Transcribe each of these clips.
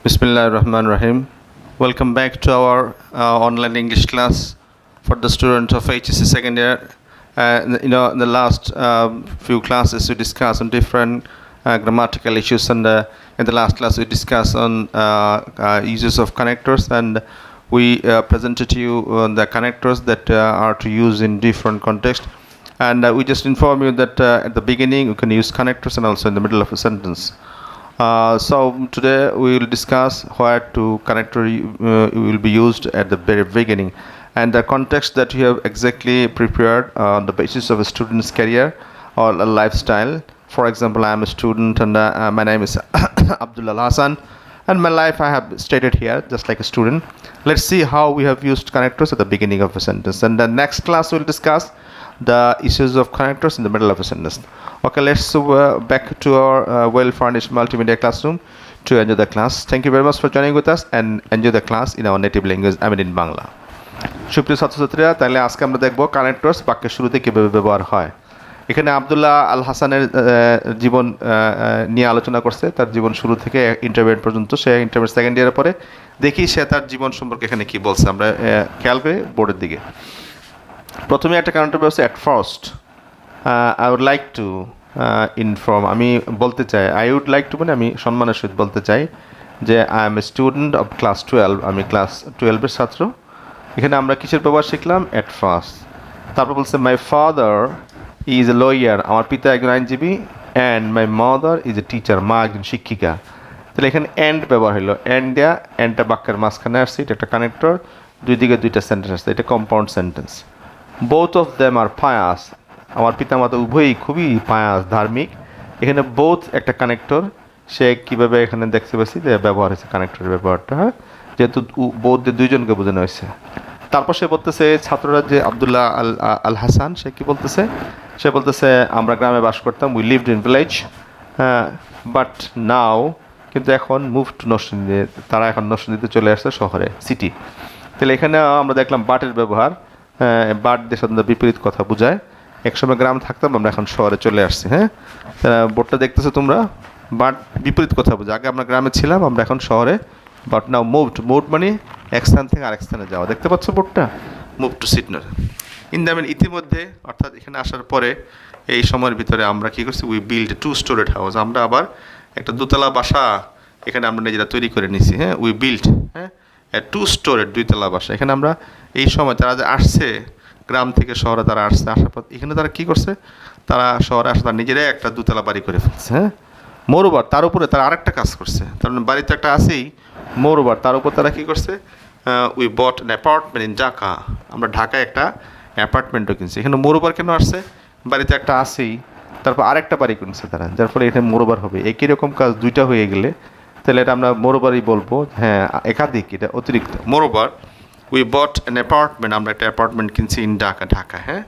Bismillah Rahman Rahim. Welcome back to our online English class for the students of HSC second year. In the last few classes we discussed on different grammatical issues, and in the last class we discussed on uses of connectors, and we presented to you the connectors that are to use in different contexts. And we just inform you that at the beginning you can use connectors and also in the middle of a sentence. So today we will discuss where to connector will be used at the very beginning, and the context that you have exactly prepared on the basis of a student's career or a lifestyle. For example, I am a student and my name is Abdul Hassan, and my life I have stated here just like a student. Let's see how we have used connectors at the beginning of a sentence, and the next class we will discuss the issues of connectors in the middle of a sentence. Okay, let's back to our well-furnished multimedia classroom to enjoy the class. Thank you very much for joining with us and enjoy the class in our native language, I mean in Bangla. সুপ্রিয় ছাত্রছাত্রীরা, তাহলে আজকে আমরা দেখব connectors বাক্যের শুরুতে কিভাবে ব্যবহার হয়। এখানে আব্দুল্লাহ আল হাসানের জীবন নিয়ে আলোচনা করছে, তার জীবন শুরু থেকে ইন্টারমিডিয়েট পর্যন্ত। সে ইন্টারমিডিয়েট সেকেন্ড ইয়ারের পরে দেখি সে তার জীবন সম্পর্কে এখানে কি বলছে। আমরা খেয়াল করি বোর্ডের দিকে। প্রথমে একটা কানেক্টর ব্যবস্থা at first I would like to inform, আমি বলতে চাই, আই উড লাইক টু মানে আমি সম্মানের সহিত বলতে চাই যে I M a student of class 12, আমি ক্লাস 12-এর ছাত্র। এখানে আমরা কিসের ব্যবহার শিখলাম? At first. তারপর বলছে my father is a lawyer, আমার পিতা একজন আইনজীবী, and my mother is a teacher, মা একজন শিক্ষিকা। তাহলে এখানে অ্যান্ড ব্যবহার হলো, অ্যান্ড দেয়া, অ্যান্ডটা বাক্যের মাঝখানে আসছে, এটা একটা কানেক্টর, দুই দিকে দুইটা সেন্টেন্স আসছে, এটা compound sentence. Both of them are pious, আমার পিতামাতা উভয়ই খুবই পায়াস, ধার্মিক। এখানে বোথ একটা কানেক্টর, সে কীভাবে এখানে দেখতে পাচ্ছি যে ব্যবহার হয়েছে কানেক্টরের ব্যবহারটা, হ্যাঁ, যেহেতু বোথদের দুইজনকে বোঝানো হয়েছে। তারপর সে বলতেছে ছাত্ররা যে আব্দুল্লাহ আল হাসান, সে কী বলতেছে? সে বলতেছে আমরা গ্রামে বাস করতাম, we lived in village, but now, কিন্তু এখন মুভ টু নরসিংদী, তারা এখন নরসিংদীতে চলে আসছে, শহরে, সিটি। তাহলে এখানে আমরা দেখলাম বাটের ব্যবহার, বাট দিয়ে সাধারণত বিপরীত কথা বোঝায়। একসময় গ্রাম থাকতাম, আমরা এখন শহরে চলে আসছি। হ্যাঁ, বোর্ডটা দেখতেছো তোমরা, বাট বিপরীত কথা বোঝায়। আগে আমরা গ্রামে ছিলাম, আমরা এখন শহরে, বাট নাও মুভড, মুভ মানে এক স্থান থেকে আরেক স্থানে যাওয়া। দেখতে পাচ্ছ বোর্ডটা, মুভ টু সিডনর। ইতিমধ্যে, অর্থাৎ এখানে আসার পরে এই সময়ের ভিতরে আমরা কী করছি? উই বিল্ড 2 স্টোরেড হাউস, আমরা আবার একটা দোতলা বাসা এখানে আমরা নিজেরা তৈরি করে নিছি। হ্যাঁ, উই বিল্ড, হ্যাঁ, 2 স্টোরেড, 2তলা বাসা। এখানে আমরা এই সময় তারা যে আসছে গ্রাম থেকে শহরে, তারা আসছে, আসার পর এখানে তারা কী করছে? তারা শহরে আসে, তারা নিজেরাই একটা 2তলা বাড়ি করে ফেলছে। হ্যাঁ, মোরওভার তার উপরে তারা আরেকটা কাজ করছে, তার মানে বাড়িতে একটা আছেই, মোরওভার তার উপর তারা কী করছে? We bot an apartment in Dhaka, আমরা ঢাকায় একটা অ্যাপার্টমেন্টও কিনছি। এখানে মোরওভার কেন আসছে? বাড়িতে একটা আছেই, তারপর আরেকটা বাড়ি কিনছে তারা, যার ফলে এখানে মোরওভার হবে। একই রকম কাজ দুইটা হয়ে গেলে তাহলে এটা আমরা মোরওভারই বলবো। হ্যাঁ, একাধিক, এটা অতিরিক্ত। Moreover we bot an apartment, আমরা একটা অ্যাপার্টমেন্ট কিনছি ইন ঢাকা, ঢাকা। হ্যাঁ,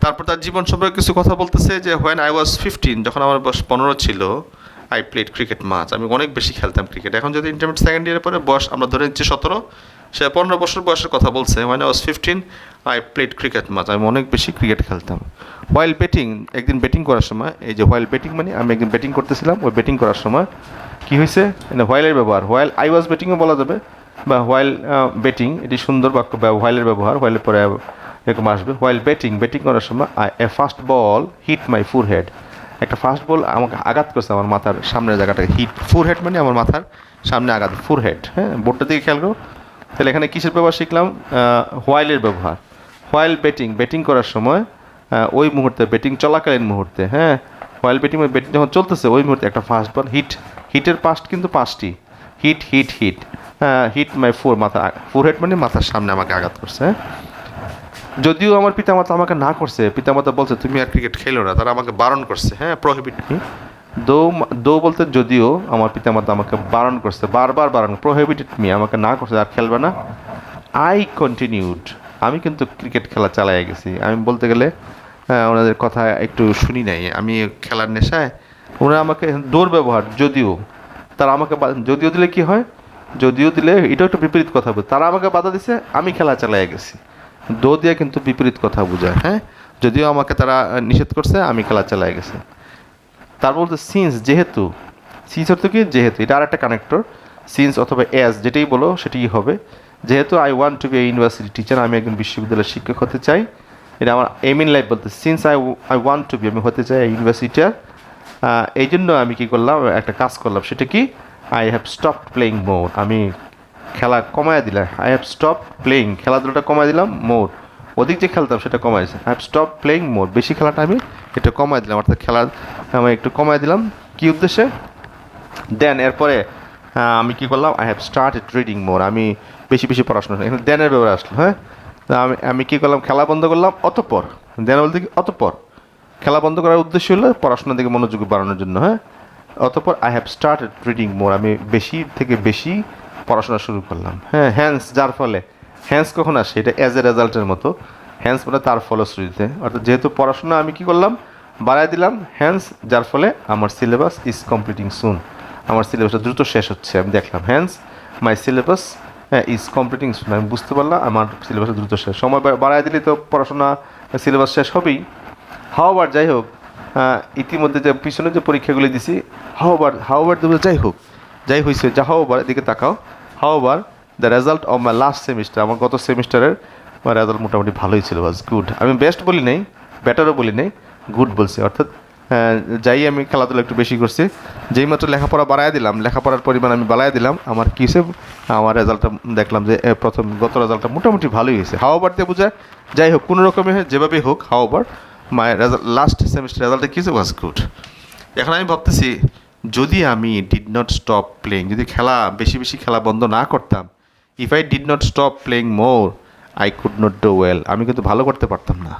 তারপর তার জীবন সম্পর্কে কিছু কথা বলতেছে যে হোয়েন আই ওয়াজ 15, যখন আমার বয়স 15 ছিল, আই প্লেড ক্রিকেট মাচ, আমি অনেক বেশি খেলতাম ক্রিকেট। এখন যদি ইন্টারমিডিয়েট সেকেন্ড ইয়ারের পরে বয়স আমরা ধরে নিচ্ছি 17, সে 15 বছর বয়সের কথা বলছে। When I was 15 I played cricket much, আমি অনেক বেশি ক্রিকেট খেলতাম। হোয়াইল ব্যাটিং, একদিন ব্যাটিং করার সময়, এই যে হোয়াইল ব্যাটিং মানে আমি একদিন ব্যাটিং করতেছিলাম, ওই ব্যাটিং করার সময় কী হয়েছে? হোয়াইলের ব্যবহার, হোয়াইল আই ওয়াজ ব্যাটিংও বলা যাবে, বা হোয়াইল ব্যাটিং, এটি সুন্দর বাক্য। হোয়াইলের ব্যবহার, হোয়াইলের পরে এরকম আসবে। হোয়াইল ব্যাটিং, ব্যাটিং করার সময় এ ফার্স্ট বল হিট মাই ফুরহেড, একটা ফার্স্ট বল আমাকে আঘাত করছে আমার মাথার সামনের জায়গাটাকে। হিট, ফুরহেড মানে আমার মাথার সামনে আঘাত, ফুরহেড। হ্যাঁ, বোর্ডটার দিকে খেয়াল করো। তাহলে এখানে কিসের ব্যবহার শিখলাম? হোয়াইলের ব্যবহার। হোয়াইল ব্যাটিং, ব্যাটিং করার সময়, ওই মুহূর্তে, ব্যাটিং চলাকালীন মুহূর্তে, হ্যাঁ, হোয়াইল ব্যাটিং, ব্যাটিং যখন চলতেছে ওই মুহূর্তে একটা ফার্স্ট বল হিট, হিটের পাস্ট কিন্তু 5টি, হিট হিট হিট, হিট মাই মাথা, ফুরহেড মানে মাথার সামনে আমাকে আঘাত করছে। হ্যাঁ, যদিও আমার পিতামাতা আমাকে না করছে, পিতামাতা বলছে তুমি আর ক্রিকেট খেলো না, তারা আমাকে বারণ করছে। হ্যাঁ, প্রহিবিট মি, দো বলতে যদিও আমার পিতামাতা আমাকে বারণ করছে, বারবার বারণ, প্রহিবিটেড মি, আমাকে না করছে আর খেলবে না। আই কন্টিনিউড, আমি কিন্তু ক্রিকেট খেলা চালাই গেছি। আমি বলতে গেলে ওনাদের কথা একটু শুনি নাই, আমি খেলার নেশায়, ওনারা আমাকে দৌড় ব্যবহার, যদিও, তারা আমাকে যদিও দিলে কি হয়? যদিও দিলে এটাও একটা বিপরীত কথা বলে, তারা আমাকে বাধা দিছে, আমি খেলা চালাই গেছি। দো দিয়ে কিন্তু বিপরীত কথা বোঝায়। হ্যাঁ, যদিও আমাকে তারা নিষেধ করছে, আমি খেলা চালাই গেছি। তার বলতে সিন্স, যেহেতু, সিন্স অর্থ কি যেহেতু, এটা আর একটা কানেক্টর, সিন্স অথবা অ্যাজ যেটাই বলো সেটাই হবে। যেহেতু I want to be a university teacher, আমি একজন বিশ্ববিদ্যালয়ের শিক্ষক হতে চাই, এটা আমার এম ইন লাইফ বলতে, since I want to be, আমি হতে চাই ইউনিভার্সিটি টিচার, এই জন্য আমি কী করলাম, একটা কাজ করলাম, সেটা কি, আই হ্যাভ স্টপ প্লেয়িং মোর, আমি খেলা কমায় দিলাম, আই হ্যাভ স্টপ প্লেয়িং, খেলাধুলাটা কমায় দিলাম, মোর অধিক যে খেলতাম সেটা কমায় দিয়েছে, আই হ্যাভ স্টপ প্লেয়িং মোর, বেশি খেলাটা আমি এটা কমায় দিলাম, অর্থাৎ খেলা আমি একটু কমায় দিলাম, কী উদ্দেশ্যে, দেন এরপরে আমি কী করলাম, আই হ্যাভ স্টার্টেড রিডিং মোর, আমি বেশি বেশি পড়াশোনা, এখানে দেনের ব্যাপারে আসলো, হ্যাঁ, আমি কী করলাম, খেলা বন্ধ করলাম, অতঃপর, দেন বলতে কি অতঃপর, খেলা বন্ধ করার উদ্দেশ্য হলো পড়াশোনার দিকে মনোযোগ বাড়ানোর জন্য, হ্যাঁ, অতঃপর আই হ্যাভ স্টার্টেড রিডিং মোর, আমি বেশি থেকে বেশি পড়াশোনা শুরু করলাম, হ্যাঁ, হ্যান্স যার ফলে, হ্যান্স কখন আসে, এটা অ্যাজ এ রেজাল্টের মতো, হ্যান্স মানে তার ফলশ্রুতিতে, অর্থাৎ যেহেতু পড়াশোনা আমি কী করলাম, বাড়াই দিলাম, হ্যান্স যার ফলে আমার সিলেবাস ইজ কমপ্লিটিং সুন, আমার সিলেবাসটা দ্রুত শেষ হচ্ছে, আমি দেখলাম hence my syllabus is completing soon, আমি বুঝতে পারলাম আমার সিলেবাসটা দ্রুত শেষ, সময় বাড়াই দিলে তো পড়াশোনা সিলেবাস শেষ হবেই। হাওয়ার যাই হোক, ইতিমধ্যে যে পিছনে যে পরীক্ষাগুলি দিছি, হাওয়ার দেবো, যাই হয়েছে, যা হাওয়ার এদিকে তাকাও, হাওয়ার the result of my last semester, আমার গত সেমিস্টারের রেজাল্ট মোটামুটি ভালোই ছিল, ওয়াজ গুড, আমি বেস্ট বলি নেই, বেটারও বলি নেই, গুড বলছি, অর্থাৎ যাই আমি খেলাধুলা একটু বেশি করছি, যেই মাত্র লেখাপড়া বাড়ায় দিলাম, লেখাপড়ার পরিমাণ আমি বাড়ায় দিলাম, আমার কী হিসেবে আমার রেজাল্টটা দেখলাম যে গত রেজাল্টটা মোটামুটি ভালোই হয়েছে, হাওয়ার দিয়ে বোঝায়, যাই হোক কোনো রকমে যেভাবেই হোক, হাওয়ার মাই রেজাল্ট লাস্ট সেমিস্টার রেজাল্টটা কী ওয়াজ গুড। এখন আমি ভাবতেছি, যদি আমি ডিড নট স্টপ প্লেয়িং, যদি খেলা বেশি বেশি খেলা বন্ধ না করতাম, if I did not stop playing more I could not do well, আমি কিন্তু ভালো করতে পারতাম না।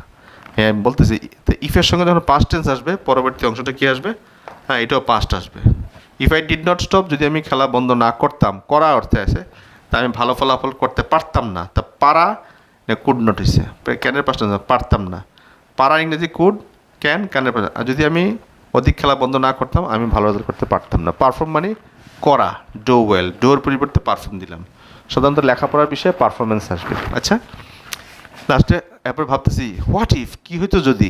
হ্যাঁ আমি বলতেছি, তো ইফের সঙ্গে যখন পাস্ট টেন্স আসবে, পরবর্তী অংশটা কী আসবে, হ্যাঁ এটাও পাস্ট আসবে। If I did not stop, যদি আমি খেলা বন্ধ না করতাম, করা অর্থে আছে, তা আমি ভালো ফলাফল করতে পারতাম না, তা পারা কুড নট হয়েছে, ক্যানের পাস্ট টেন্স, পারতাম না, পারা ইংরেজি কুড, ক্যানের পাস্ট, আর যদি আমি অধিক খেলা বন্ধ না করতাম, আমি ভালো রেজাল্ট করতে পারতাম না। পারফর্ম মানে করা, ডো ওয়েল, ডোর পরিবর্তে পারফর্ম দিলাম, সাধারণত লেখাপড়ার বিষয়ে পারফরমেন্স আসবে। আচ্ছা, লাস্টে এরপর ভাবতেছি, হোয়াট ইফ, কী হইতো যদি,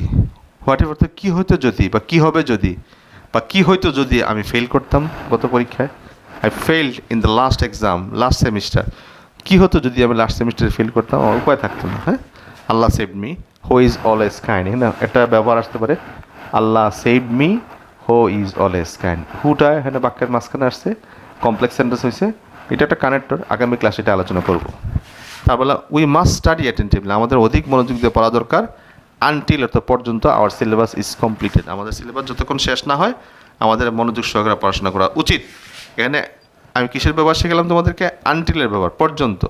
হোয়াট ইফ অর্থ কী হইতো যদি, বা কী হবে যদি, বা কী হইতো যদি আমি ফেল করতাম গত পরীক্ষায়, I failed in the last exam, last semester, কী হতো যদি আমি লাস্ট সেমিস্টারে ফেল করতাম, আমার উপায় থাকতো না, হ্যাঁ, Allah saved me, who is always kind, হ্যাঁ না, একটা ব্যবহার আসতে পারে, Allah saved me, who is always kind, হুটা এখানে বাক্যের মাঝখানে আসছে, কমপ্লেক্স সেন্টেন্স হয়েছে, এটা একটা কানেক্টর, আগামী ক্লাসে এটা আলোচনা করব। তার বলা, উই মাস্ট স্টাডি অ্যাটেন্টিভলি, আমাদের অধিক মনোযোগ দিয়ে পড়া দরকার, আনটিল অর্থ পর্যন্ত আওয়ার সিলেবাস ইজ কমপ্লিটেড, আমাদের সিলেবাস যতক্ষণ শেষ না হয় আমাদের মনোযোগ সহকারে পড়াশোনা করা উচিত। এখানে আমি কিসের ব্যবহার শিখালাম তোমাদেরকে, আনটিলের ব্যবহার, পর্যন্ত।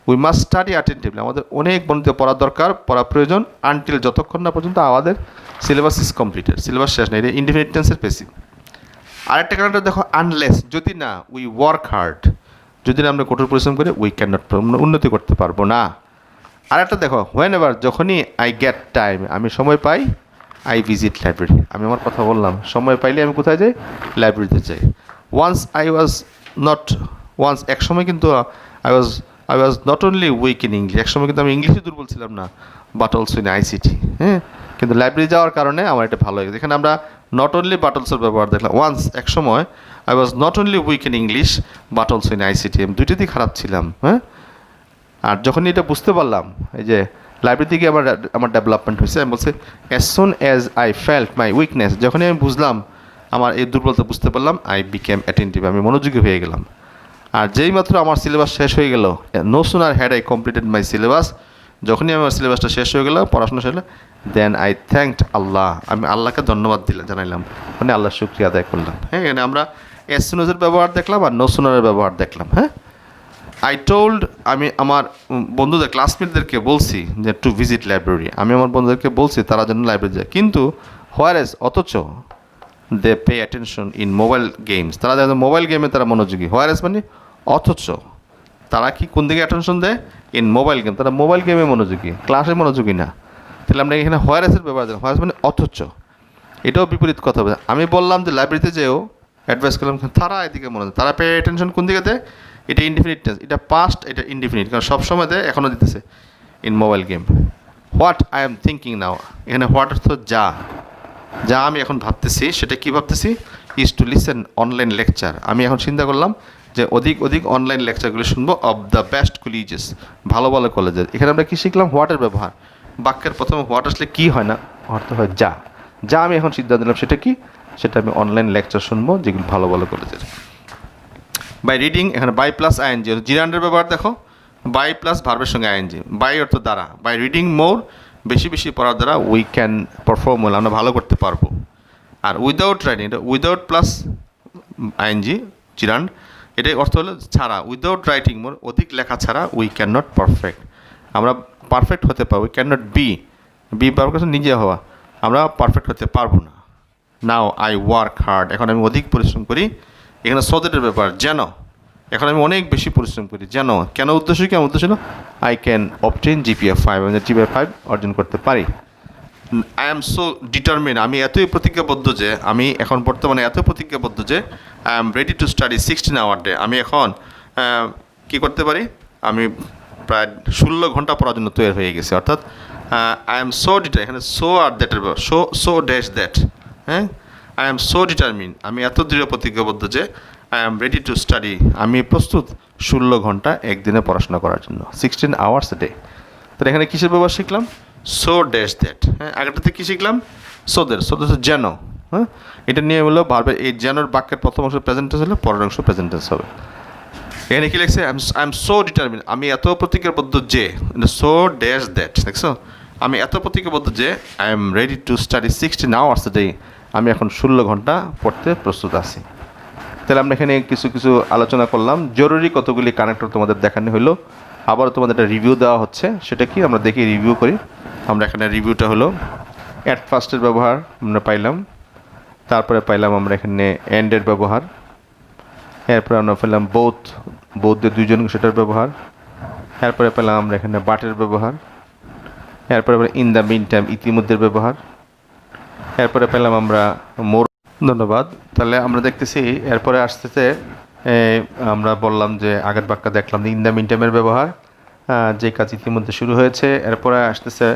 উই মাস্ট স্টাডি অ্যাটেন্টিভলি, আমাদের অনেক মনোযোগ দিয়ে পড়া দরকার, পড়া প্রয়োজন, আনটিল যতক্ষণ না পর্যন্ত আমাদের সিলেবাস ইজ কমপ্লিটেড, সিলেবাস শেষ নেই, এটা ইনডিফিনিট টেন্সের পেসিভ। আরেকটা কারণটা দেখো, আনলেস, যদি না, উই ওয়ার্ক হার্ড, যদি না আমরা কঠোর পরিশ্রম করি, উই ক্যান নট, উন্নতি করতে পারবো না। আর একটা দেখো, হোয়েন এভার, যখনই আই গেট টাইম, আমি সময় পাই, আই ভিজিট লাইব্রেরি, আমি আমার কথা বললাম, সময় পাইলে আমি কোথায় যাই, লাইব্রেরিতে যাই। Once I was not, once এক সময় কিন্তু I was not only weak in English, এক সময় কিন্তু আমি ইংলিশে দুর্বল ছিলাম না, বাট অলসো ইন আইসিটি, হ্যাঁ, কিন্তু লাইব্রেরি যাওয়ার কারণে আমার এটা ভালো হয়ে গেছে। এখানে আমরা নট অনলি বাট অলসোর ব্যবহার দেখলাম, ওয়ান্স এক সময় I was not only weak in English but also in ICT, আমি দুইটাতেই খারাপ ছিলাম, হ্যাঁ। আর যখনই এটা বুঝতে পারলাম, এই যে লাইব্রেরি থেকে আমার ডেভেলপমেন্ট হয়েছে, আমি বলছি as soon as I felt my weakness, যখনই আমি বুঝলাম আমার এই দুর্বলতা বুঝতে পারলাম, আই বিকেম অ্যাটেন্টিভ, আমি মনোযোগী হয়ে গেলাম। আর যেই মাত্র আমার সিলেবাস শেষ হয়ে গেল, no sooner had I completed my syllabus, যখনই আমার সিলেবাসটা শেষ হয়ে গেল, পড়াশোনা শেষ হলো, দেন আই থ্যাঙ্কড আল্লাহ, আমি আল্লাহকে ধন্যবাদ জানাইলাম, মানে আল্লাহর শুকরিয়া আদায় করলাম, হ্যাঁ। এখানে আমরা অ্যাজ সুন এর ব্যবহার দেখলাম আর নো সুনারের ব্যবহার দেখলাম, হ্যাঁ। আই টোল্ড, আমি আমার বন্ধুদের, ক্লাসমেটদেরকে বলছি যে টু ভিজিট লাইব্রেরি, আমি আমার বন্ধুদেরকে বলছি তারা যেন লাইব্রেরি যায়, কিন্তু হোয়ার এজ, অথচ they pay attention in mobile games, তারা যেন মোবাইল গেমে তারা মনোযোগী, হোয়ার এজ মানে অথচ, তারা কি কোন দিকে অ্যাটেনশন দেয়, ইন মোবাইল গেম, তারা মোবাইল গেমে মনোযোগী, ক্লাসে মনোযোগী না। তাহলে আমরা এখানে হোয়ার এজের ব্যবহার দিলাম, হোয়ার এজ মানে অথচ, এটাও বিপরীত কথা হবে। আমি বললাম যে লাইব্রেরিতে যেও, অ্যাডভাইস করলাম, তারা এদিকে মনোযোগ, তারা পে অ্যাটেনশন কোন দিকে দেয়, এটা ইনডিফিনিট টেন্স, এটা পাস্ট, এটা ইনডিফিনিট, কারণ সবসময় দেয়, এখনও দিতেছে, in mobile game. What I am thinking now, এখানে হোয়াট অর্থ যা, যা আমি এখন ভাবতেছি, সেটা কি ভাবতেছি, is to listen online lecture. আমি এখন চিন্তা করলাম যে অধিক অধিক অনলাইন লেকচারগুলো শুনবো অফ দ্য বেস্ট কলেজেস, ভালো ভালো কলেজের। এখানে আমরা কী শিখলাম? হোয়াটের ব্যবহার। বাক্যের প্রথমে হোয়াট আসলে কী হয় না, অর্থ হয় যা। যা আমি এখন সিদ্ধান্ত নিলাম সেটা কি? সেটা আমি অনলাইন লেকচার শুনবো যেগুলো ভালো ভালো কলেজের। বাই রিডিং, এখানে বাই প্লাস আইএনজি, জিরান্ডের ব্যবহার দেখো, বাই প্লাস ভার্বের সঙ্গে আইএনজি, বাই অর্থ দ্বারা, বাই রিডিং মোর, বেশি বেশি পড়ার দ্বারা উই ক্যান পারফর্ম ওয়েল, আমরা ভালো করতে পারবো। আর উইদাউট রাইটিং, এটা উইদাউট প্লাস আইএনজি জিরান্ড, এটাই অর্থ হলো ছাড়া, উইদাউট রাইটিং মোর, অধিক লেখা ছাড়া উই ক্যান নট পারফেক্ট, আমরা পারফেক্ট হতে পারবো। উই ক্যান নট বি পাওয়ার কাছে নিজে হওয়া, আমরা পারফেক্ট হতে পারবো না। নাও আই ওয়ার্ক হার্ড, এখন আমি অধিক পরিশ্রম করি। এখানে সদেটের ব্যাপার, যেন, এখন আমি অনেক বেশি পরিশ্রম করি, যেন, কেন উদ্দেশ্য কি? আমার উদ্দেশ্য ছিল আই ক্যান অবটেন জিপিএ 5, আমি জিপিএ 5 অর্জন করতে পারি। আই এম সো ডিটারমিন, আমি এতই প্রতিজ্ঞাবদ্ধ যে, আমি এখন বর্তমানে এত প্রতিজ্ঞাবদ্ধ যে I am ready to study 16 our day, আমি এখন কী করতে পারি? আমি প্রায় 16 ঘন্টা পড়ার জন্য তৈরি হয়ে গেছি। অর্থাৎ আই এম সো ডিটার, এখানে সো আর দ্যাটের সো ড্যাশ দ্যাট, হ্যাঁ, আই এম সো ডিটারমিন, আমি এত দৃঢ় প্রতিজ্ঞাবদ্ধ যে I am ready to study, আমি প্রস্তুত 16 ঘন্টা একদিনে পড়াশোনা করার জন্য, 16 আওয়ার্স ডে। তাহলে এখানে কিসের ব্যবহার শিখলাম? সো ড্যাশ দ্যাট, হ্যাঁ, আগেরটাতে কী শিখলাম? সোদের, সোদের যেন, হ্যাঁ, এটা নিয়ে হলো ভার্বের এই যেনর বাক্যের প্রথম অংশ প্রেজেন্ট টেন্স হলে পরের অংশ প্রেজেন্ট টেন্স হবে। এখানে কি লিখছে? আই এম সো ডিটারমিন, আমি এত প্রতিজ্ঞাবদ্ধ যে, সো ড্যাশ দ্যাট, দেখছো? আমি এত প্রতিজ্ঞাবদ্ধ যে I am ready to study 16 hours day, আমি এখন 16 ঘন্টা পড়তে প্রস্তুত আছি। তাহলে আমরা এখানে কিছু কিছু আলোচনা করলাম। জরুরি কতগুলি কানেক্টর তোমাদের দেখানো হলো, আবার তোমাদের একটা রিভিউ দেওয়া হচ্ছে, সেটা কি আমরা দেখি, রিভিউ করি। আমরা এখানে রিভিউটা হলো অ্যাট ফার্স্টের ব্যবহার আমরা পাইলাম, তারপরে পাইলাম আমরা এখানে এন্ডের ব্যবহার, এরপরে আমরা পেলাম বোথ দুইজন সেটার ব্যবহার, এরপরে পেলাম আমরা এখানে বাটের ব্যবহার, এরপরে ইন দ্য মিন টাইম ইতিমধ্যের ব্যবহার, এরপরে পেলাম আমরা মোর। ধন্যবাদ। তাহলে আমরা দেখতেছি এরপরে আসতেছে আমরা বললাম যে আগের বাক্য দেখলাম ইন দ্য মিন টাইমের ব্যবহার, যে কাজ ইতিমধ্যে শুরু হয়েছে। এরপরে আসতেছে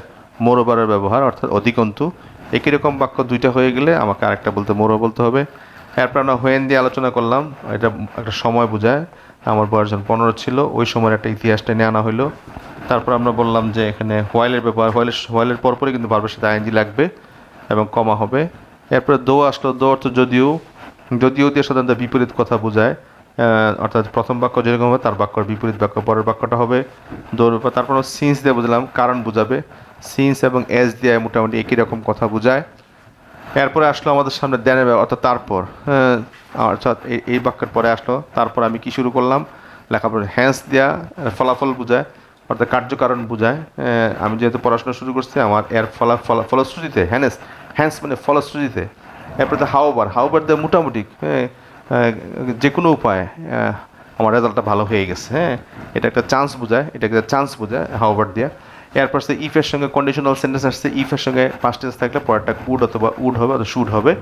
মোরওভারের ব্যবহার, অর্থাৎ অধিকন্তু। একই রকম বাক্য দুইটা হয়ে গেলে আমাকে আরেকটা বলতে মোরও বলতে হবে। এরপর আমরা হোয়েন দিয়ে আলোচনা করলাম, এটা একটা সময় বোঝায়। আমার বয়স যখন 15 ছিল, ওই সময়ের একটা ইতিহাসটা নিয়ে আনা হলো। তারপর আমরা বললাম যে এখানে হোয়াইলের ব্যবহার, হোয়াইলের পরপরই কিন্তু ভার্বের সাথে আইএনজি লাগবে এবং কমা হবে। এরপরে দো আসলো, দো অর্থ যদিও, যদিও দিয়ে সাধারণত বিপরীত কথা বোঝায়, অর্থাৎ প্রথম বাক্য যেরকম হবে তার বাক্যর বিপরীত বাক্য পরের বাক্যটা হবে দোর উপর। তারপর সিন্স দিয়ে বুঝলাম কারণ বোঝাবে, সিন্স এবং এস দিয়ে মোটামুটি একই রকম কথা বোঝায়। এরপরে আসলো আমাদের সামনে দেনের ব্যবহার, অর্থাৎ তারপর, অর্থাৎ এই বাক্যের পরে আসলো তারপর আমি কি শুরু করলাম? লেখাপড়া। হ্যান্স দেওয়া ফলাফল বোঝায়, অর্থাৎ কার্যকারণ বোঝায়। আমি যেহেতু পড়াশোনা শুরু করছি, আমার এর ফলশ্রুতিতে, হ্যান্স মানে ফলশ্রুতিতে। এরপরে হাউবার দিয়ে মোটামুটি যে কোনো উপায়ে আমার রেজাল্টটা ভালো হয়ে গেছে, হ্যাঁ, এটা একটা চান্স বোঝায়, এটা একটা চান্স বোঝায় হাউবার দিয়ে। এরপর সে ইফের সঙ্গে কন্ডিশনাল সেন্টেন্স আসছে, ইফের সঙ্গে পাস্ট টেন্স থাকলে পরেরটা কুড অথবা উড হবে অথবা শুড হবে,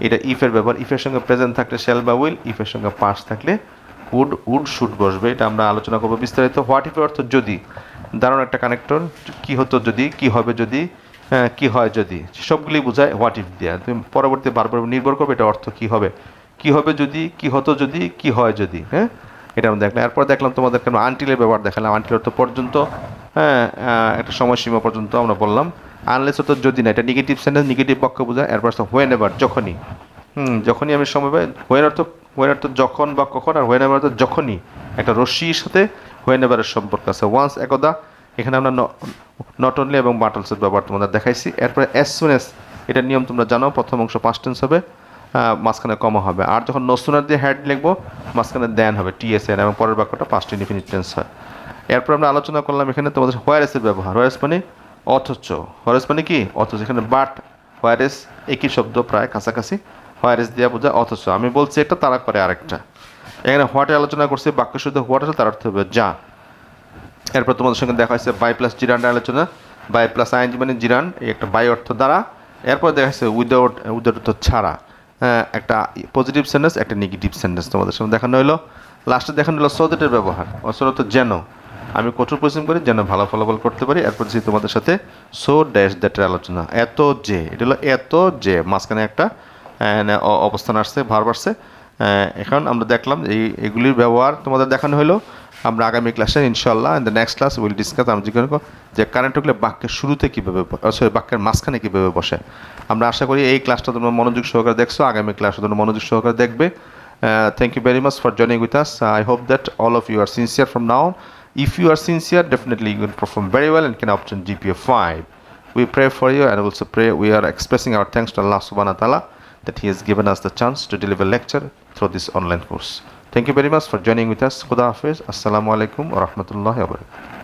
এটা ইফের ব্যাপার। ইফের সঙ্গে প্রেজেন্ট থাকলে শ্যাল বা উইল, ইফের সঙ্গে পাস্ট থাকলে উড শুড বসবে, এটা আমরা আলোচনা করবো বিস্তারিত। হোয়াট ইফের অর্থ যদি, দারুণ একটা কানেক্টর, কি হতো যদি, কি হবে যদি, কি হয় যদি, সবগুলি বোঝায় হোয়াট ইফ দেওয়া। তুমি পরবর্তী বারবার নির্ভর করবে এটা অর্থ কি হবে, কি হবে যদি, কি হতো যদি, কি হয় যদি, হ্যাঁ, এটা আমরা দেখলাম। এরপর দেখলাম তোমাদের কেন আনটিলের ব্যবহার দেখালাম, আনটিল অর্থ পর্যন্ত, হ্যাঁ, একটা সময়সীমা পর্যন্ত আমরা বললাম। আনলেস অর্থ যদি না, এটা নেগেটিভ সেন্টেন্স, নেগেটিভ বাক্য বোঝায়। এরপর হোয়েন এভার, যখনই, যখনই আমি সময় পাই। হোয়েন অর্থ যখন বা কখন, আর হোয়েন এভার অর্থ যখনই, একটা রশ্মির সাথে হোয়েন এভারের সম্পর্ক আছে। ওয়ান্স একদা, এখানে আমরা নট অনলি এবং বাটলসের ব্যবহার তোমাদের দেখাইছি। এরপরে অ্যাজ সুন অ্যাজ, এটার নিয়ম তোমরা জানো, প্রথম অংশ পাস্ট টেন্স হবে, মাঝখানে কমা হবে। আর যখন নো সুনার দিয়ে হ্যাড লিখবো, মাঝখানে দেন হবে টিএসএন, এবং পরের বাক্যটা পাস্ট ইনডিফিনিট টেন্স হয়। এরপর আমরা আলোচনা করলাম এখানে তোমাদের হোয়ারেসের ব্যবহার। হোয়ারেস মানে অথচ, হোয়ারেস মানে কি অথচ, এখানে বাট হোয়ারেস একই শব্দ, প্রায় কাছাকাছি। হোয়ারেস দেওয়া বোঝায় অথচ, আমি বলছি একটা, তারা করে আরেকটা। এখানে হোয়াটে আলোচনা করছি, বাক্য শুদ্ধ হোয়াট আছে, তার অর্থ হবে যা। এরপর তোমাদের সঙ্গে দেখা হয়েছে বাই প্লাস জিরান্ডের আলোচনা, বাই প্লাস আইএনজি মানে জিরান্ড, এই একটা বাই অর্থ দ্বারা। এরপর দেখা যাচ্ছে উইদাউট অর্থ ছাড়া, একটা পজিটিভ সেন্টেন্স, একটা নেগেটিভ সেন্টেন্স তোমাদের সঙ্গে দেখানো হলো। লাস্টে দেখানো হলো সো দ্যাটের ব্যবহার, অর্থ যেন, আমি কঠোর পরিশ্রম করি যেন ভালো ফলাফল করতে পারি। এরপর যে তোমাদের সাথে সো ড্যাশ দ্যাটের আলোচনা, এত যে, এটা হলো এত যে, মাঝখানে একটা অবস্থান আসছে, ভার্ব আসছে। এখন আমরা দেখলাম এগুলির ব্যবহার তোমাদের দেখানো হলো। আমরা আগামী ক্লাসে ইনশাল্লাহ in the next class will discuss আমরা জিজ্ঞাসা করব যে কারেন্ট হলে বাক্যের শুরুতে কীভাবে, সরি বাক্যের মাঝখানে কীভাবে বসে। আমরা আশা করি এই ক্লাসটা তোমরা মনোযোগ সহকারে দেখছো, আগামী ক্লাসটা তোমরা মনোযোগ সহকারে দেখবে। Thank you very much for joining with us. I hope that all of you are sincere from now on. If you are sincere, definitely you will perform very well and can obtain GPA 5. We pray for you and also pray. We are expressing our thanks to Allah subhanahu wa ta'ala that He has given us the chance to deliver lecture through this online course. Thank you very much for joining with us. Khuda Hafiz. Assalamu alaikum wa rahmatullahi wa barakatuh.